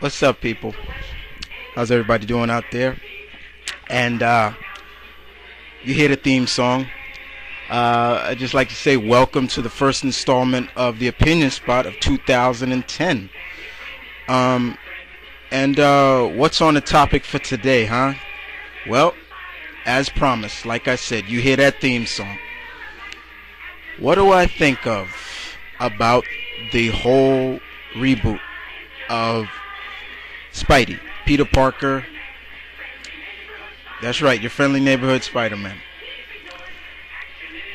What's up, people? How's everybody doing out there? And you hear the theme song. I'd just like to say welcome to the first installment of the Opinion Spot of 2010. What's on the topic for today, huh? Well, as promised, like I said, you hear that theme song. What do I think of about the whole reboot of Spidey, Peter Parker? That's right, your friendly neighborhood Spider-Man.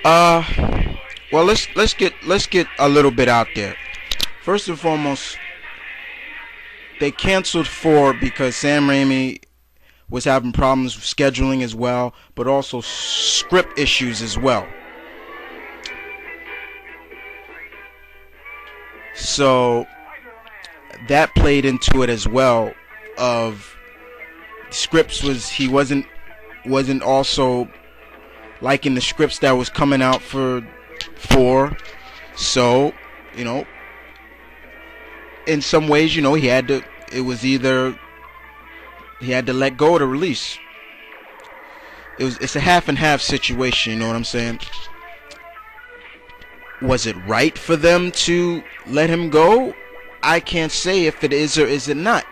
Well, let's get a little bit out there. First and foremost, they canceled 4 because Sam Raimi was having problems with scheduling as well, but also script issues as well. So that played into it as well. Of scripts he wasn't also liking the scripts that was coming out for 4. So, in some ways, he had to. It was either he had to let go of the release. It's a half and half situation. You know what I'm saying? Was it right for them to let him go? I can't say if it is or is it not,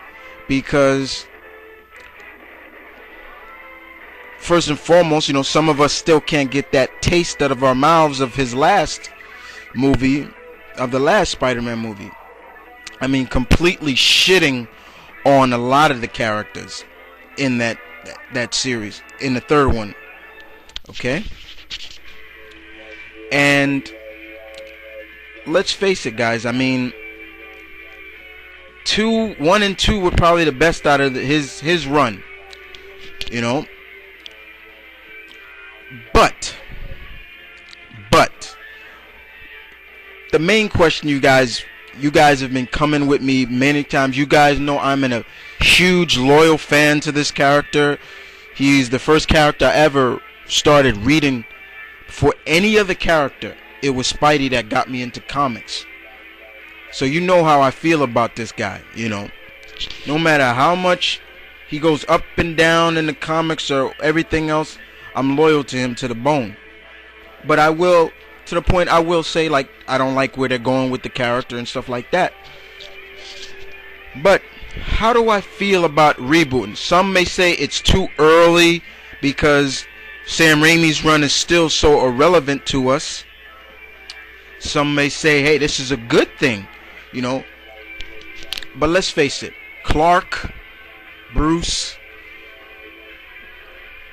because first and foremost, some of us still can't get that taste out of our mouths of his last movie, of the last Spider-Man movie. I mean, completely shitting on a lot of the characters in that series, in the third one. Okay? And let's face it, guys. I mean, 1 and 2 were probably the best out of his run. But the main question, you guys have been coming with me many times. You guys know I'm a huge loyal fan to this character. He's the first character I ever started reading. For any other character, it was Spidey that got me into comics. So you know how I feel about this guy, No matter how much he goes up and down in the comics or everything else, I'm loyal to him to the bone. But I will, to the point I will say, like, I don't like where they're going with the character and stuff like that. But how do I feel about rebooting? Some may say it's too early because Sam Raimi's run is still so irrelevant to us. Some may say, hey, this is a good thing, But let's face it, Clark, Bruce,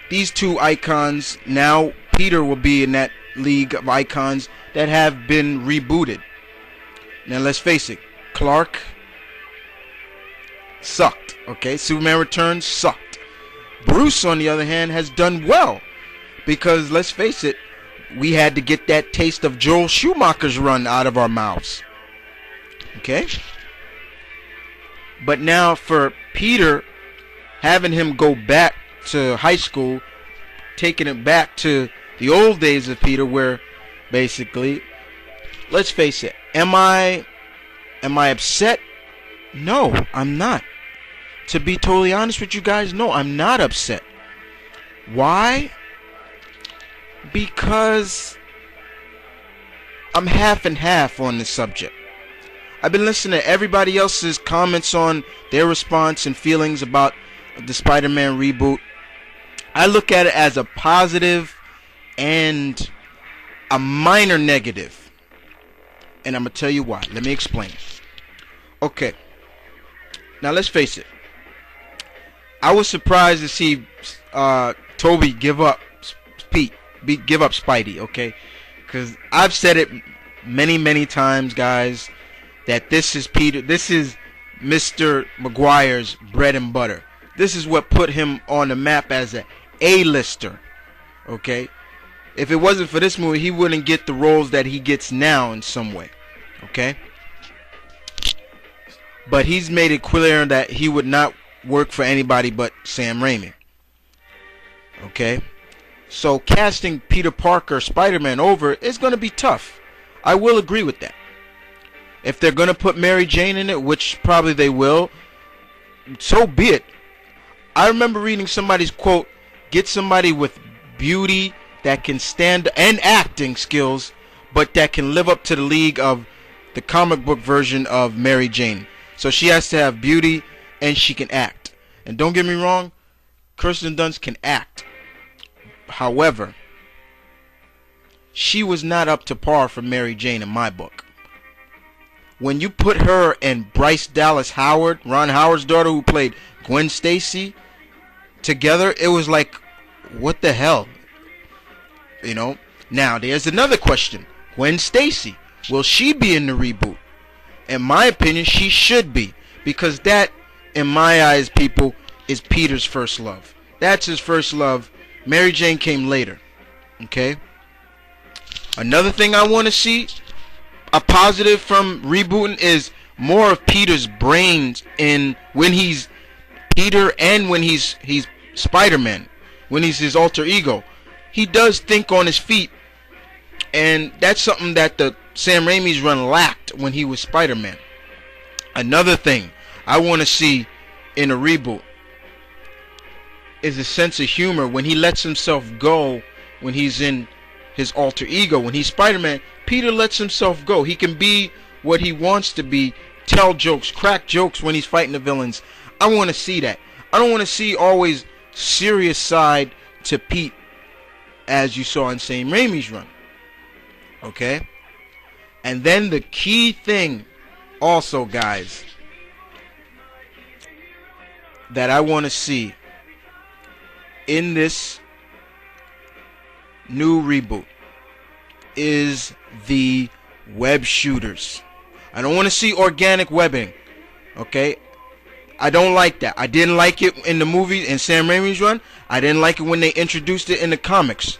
these 2 icons, now Peter will be in that league of icons that have been rebooted. Now let's face it, Clark sucked, okay? Superman Returns sucked. Bruce, on the other hand, has done well because, let's face it, we had to get that taste of Joel Schumacher's run out of our mouths. Okay? But now for Peter, having him go back to high school, taking it back to the old days of Peter, where basically, let's face it, am I upset? No, I'm not. To be totally honest with you guys, no, I'm not upset. Why? Because I'm half and half on this subject. I've been listening to everybody else's comments on their response and feelings about the Spider-Man reboot. I look at it as a positive and a minor negative. And I'm going to tell you why. Let me explain. Okay. Now let's face it. I was surprised to see Toby give up Spidey, okay? Because I've said it many times, guys, that this is Mr. Maguire's bread and butter. This is what put him on the map as a A-lister, okay? If it wasn't for this movie, he wouldn't get the roles that he gets now in some way, okay? But he's made it clear that he would not work for anybody but Sam Raimi, okay? So casting Peter Parker, Spider-Man over is going to be tough. I will agree with that. If they're going to put Mary Jane in it, which probably they will, so be it. I remember reading somebody's quote, get somebody with beauty that can stand and acting skills, but that can live up to the league of the comic book version of Mary Jane. So she has to have beauty and she can act. And don't get me wrong, Kirsten Dunst can act. However, she was not up to par for Mary Jane in my book. When you put her and Bryce Dallas Howard, Ron Howard's daughter who played Gwen Stacy, together, it was like, what the hell? You know? Now, there's another question. Gwen Stacy, will she be in the reboot? In my opinion, she should be. Because that, in my eyes, people, is Peter's first love. That's his first love. Mary Jane came later. Okay? Another thing I want to see, a positive from rebooting, is more of Peter's brains in when he's Peter and when he's Spider-Man, when he's his alter ego. He does think on his feet, and that's something that the Sam Raimi's run lacked when he was Spider-Man. Another thing I want to see in a reboot is a sense of humor when he lets himself go when he's in his alter ego. When he's Spider-Man, Peter lets himself go. He can be what he wants to be, tell jokes, crack jokes when he's fighting the villains. I want to see that. I don't want to see always serious side to Pete as you saw in Sam Raimi's run. Okay? And then the key thing also, guys, that I want to see in this new reboot is the web shooters. I don't want to see organic webbing. Okay? I don't like that. I didn't like it in the movie, in Sam Raimi's run. I didn't like it when they introduced it in the comics.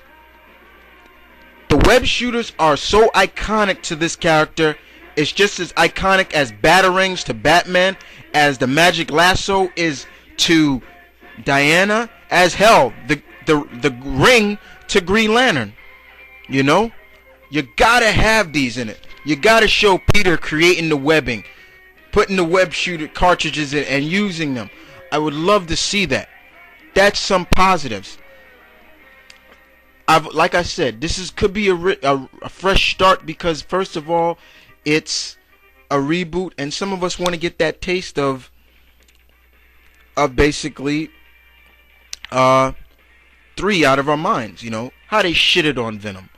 The web shooters are so iconic to this character. It's just as iconic as batarangs to Batman, as the magic lasso is to Diana, as hell the ring to Green Lantern. You know? You gotta have these in it. You gotta show Peter creating the webbing, putting the web shooter cartridges in and using them. I would love to see that. That's some positives. Like I said, this could be a fresh start because first of all, it's a reboot, and some of us want to get that taste of basically 3 out of our minds. You know how they shitted on Venom.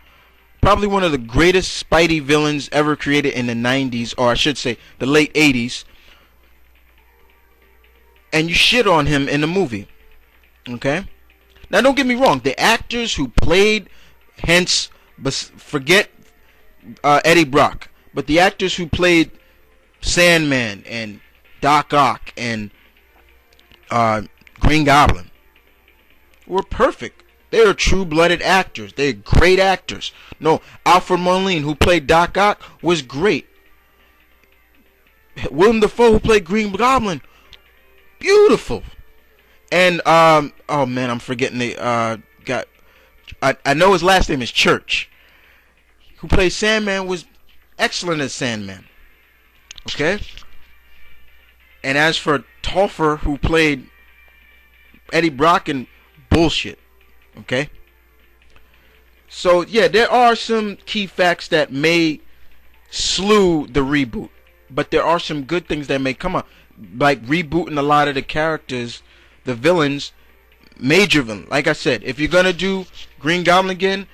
Probably one of the greatest Spidey villains ever created in the 90s, or I should say the late 80s. And you shit on him in the movie. Okay? Now don't get me wrong. The actors who played, forget Eddie Brock, but the actors who played Sandman and Doc Ock and Green Goblin were perfect. They are true-blooded actors. They're great actors. No, Alfred Molina, who played Doc Ock, was great. Willem Dafoe, who played Green Goblin, beautiful. And oh man, I'm forgetting the I know his last name is Church, who played Sandman, was excellent as Sandman. Okay. And as for Topher, who played Eddie Brock, and bullshit. Okay? So, yeah, there are some key facts that may slew the reboot. But there are some good things that may come up. Like rebooting a lot of the characters, the villains, major villain. Like I said, if you're going to do Green Goblin again,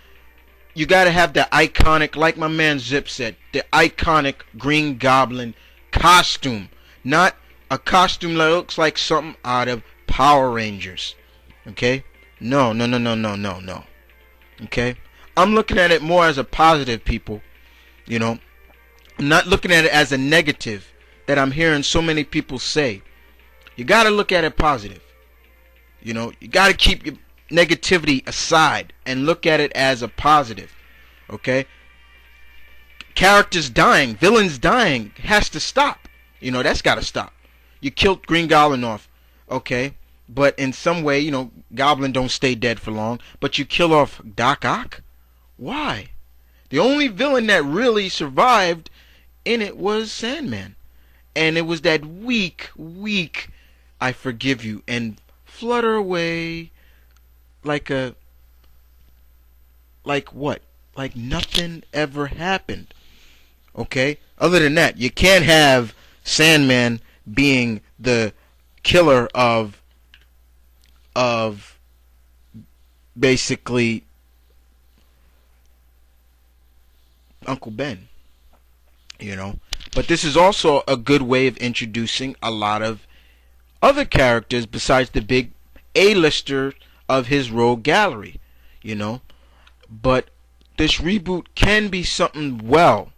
you got to have the iconic, like my man Zip said, the iconic Green Goblin costume. Not a costume that looks like something out of Power Rangers. Okay? No. Okay? I'm looking at it more as a positive, people. You know? I'm not looking at it as a negative that I'm hearing so many people say. You gotta look at it positive. You know? You gotta keep your negativity aside and look at it as a positive. Okay? Characters dying, villains dying has to stop. You know, that's gotta stop. You killed Green Goblin off. Okay? But in some way, you know, Goblin don't stay dead for long. But you kill off Doc Ock? Why? The only villain that really survived in it was Sandman. And it was that weak I forgive you, and flutter away like a like what? Like nothing ever happened. Okay? Other than that, you can't have Sandman being the killer of basically Uncle Ben, you know. But this is also a good way of introducing a lot of other characters besides the big A-lister of his rogue gallery, you know. But this reboot can be something well